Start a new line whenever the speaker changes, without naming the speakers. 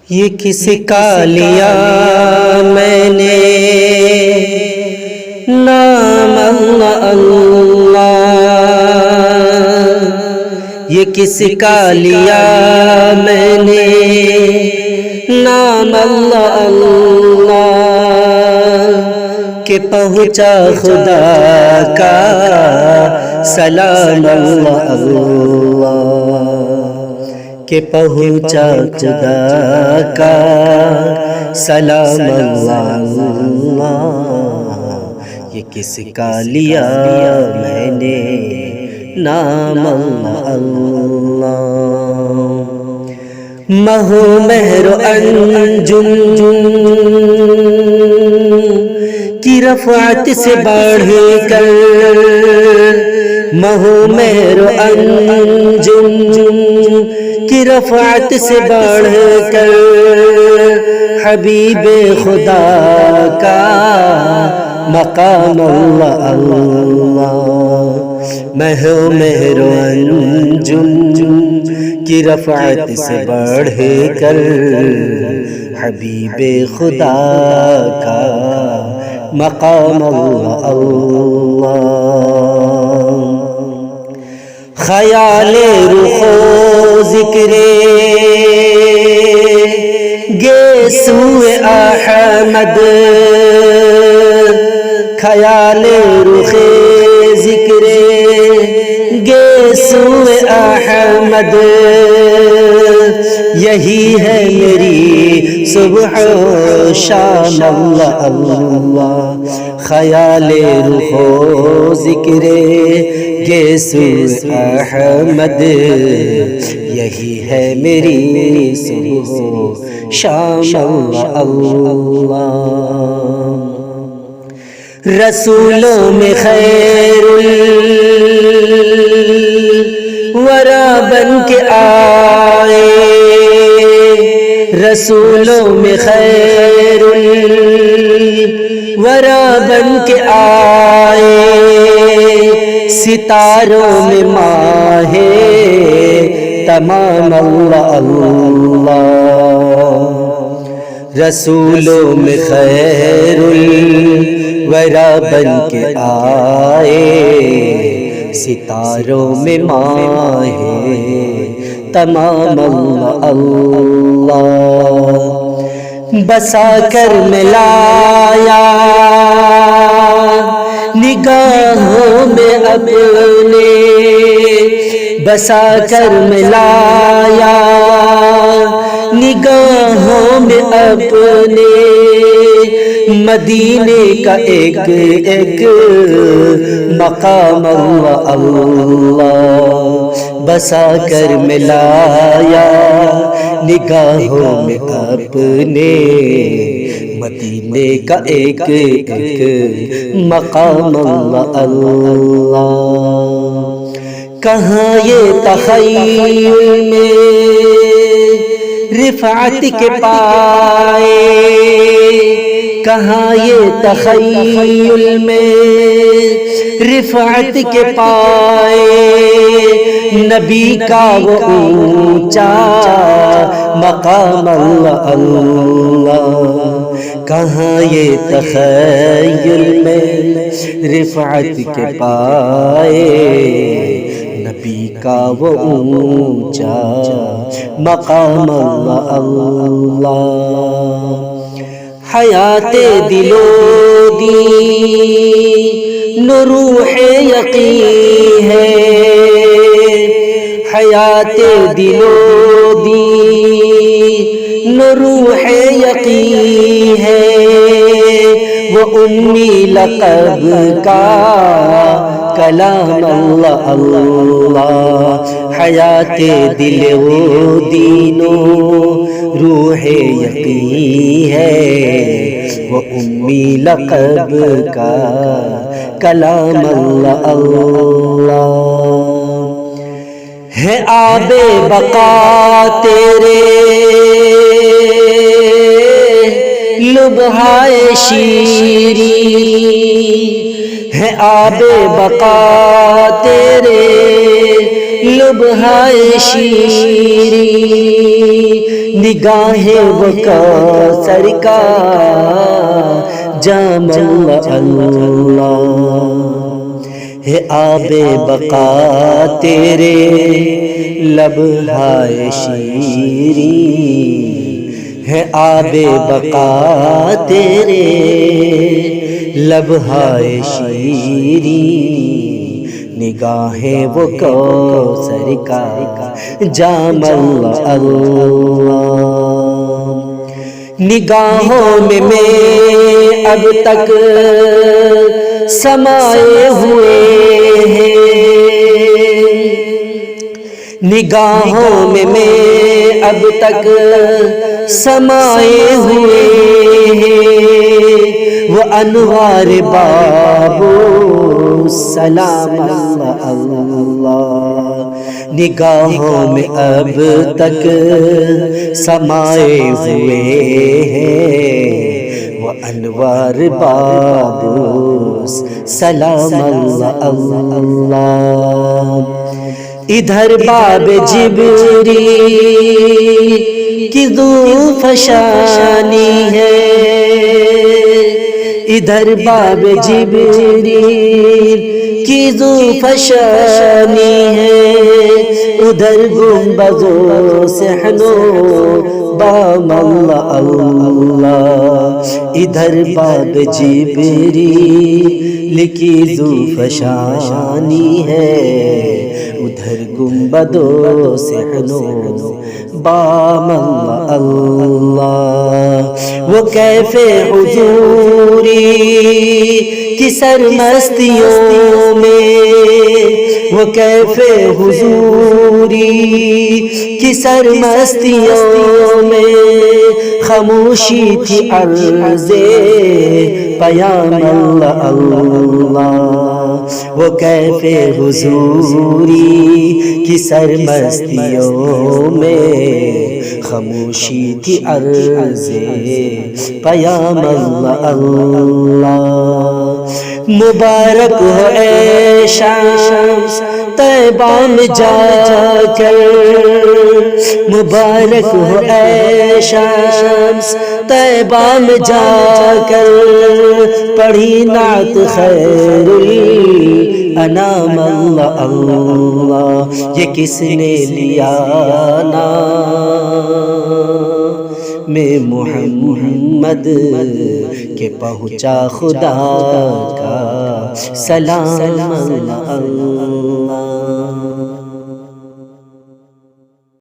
یہ کس کا لیا میں نے نام اللہ اللہ، یہ کس کا لیا میں نے نام اللہ اللہ، کہ پہنچا خدا کا سلام اللہ اللہ، کہ پہنچا خدا کا سلام اللہ اللہ، یہ کس کا لیا میں نے نام اللہ اللہ۔ مہ و مہر و انجم کی رفعت سے بڑھ کر، مہ و مہر و انجم کی رفعت سے بڑھ کر، حبیب خدا کا مقام اللہ اللہ، مہ و مہر و انجم کی رفعت سے بڑھ کر، حبیب خدا کا مقام اللہ اللہ، خیال رخ و ذکر گیسوئے احمد، خیال رخ ذکر گیسوئے احمد، یہی ہے میری صبح و شام اللہ اللہ، خیال رخ و ذکر گیسوئے احمد، یہی ہے میری صبح و شام اللہ اللہ، رسولوں میں خیر الورا بن کے آئے، رسولوں میں خیر الورا بن کے آئے، ستاروں میں ماہ تمام اللہ اللہ، رسولوں میں خیر الورا بن کے آئے، ستاروں میں ماہ تمام اللہ اللہ، بسا کر ملایا نگاہوں میں اپنے، بسا کر ملایا نگاہوں میں اپنے، مدینے کا ایک ایک مقام اللہ اللہ، بسا کر ملایا نگاہوں میں اپنے، مدینے کا ایک ایک مقام اللہ اللہ، کہاں یہ تخیل میں رفعت کے پائے، کہاں یہ تخیل میں رفعت کے پائے، نبی کا وہ اونچا مقام اللہ اللہ، کہاں یہ تخیل میں رفعت کے پائے، نبی کا وہ اونچا مقام اللہ اللہ، حیات دل و دین روح یقین ہے، حیات دل و دین روح یقین ہے، وہ امی لقب کا کلام اللہ اللہ، حیات دل و دین روح یقین ہے، وہ امی لقب کا کلام اللہ اللہ، ہے آب بقا تیرے لبہائے شیریں، ہے آب بقا تیرے لبہائے شیریں، نگاہ وہ کوثر کا جام اللہ ہے آب بقا تیرے لب ہائے شیریں ہے آب بقا تیرے لب ہائے شیریں نگاہیں وہ کوثر کا جام اللہ نگاہوں میں اب تک سمائے ہوئے ہیں نگاہوں میں اب تک سمائے ہوئے ہیں وہ انوار بابو سلام اللہ نگاہوں میں اب تک سمائے ہوئے ہیں وہ انوار بابوس سلام اللہ ادھر باب جبریل کی ذو فشانی ہے ادھر باب جبریل کی ذو فشانی ہے ادھر گنبدوں صحنوں بام اللہ ادھر باب جبریل کی ذو فشانی ہے ادھر گنبدوں صحنوں بام اللہ وہ کیف حضوری کی سرمستیوں میں وہ کیف حضوری کی سرمستیوں میں خاموشی تھی عرض پیام اللہ وہ کیف حضوری کی سرمستیوں میں خاموشی تھی عرض پیام اللہ مبارک ہو اے شام طیبہ میں جا کر مبارک ہو اے شام طیبہ میں جا کر پڑھی نعت خیر الانام اللہ یہ کس نے لیا نام میں محمد کہ پہنچا خدا کا سلام اللہ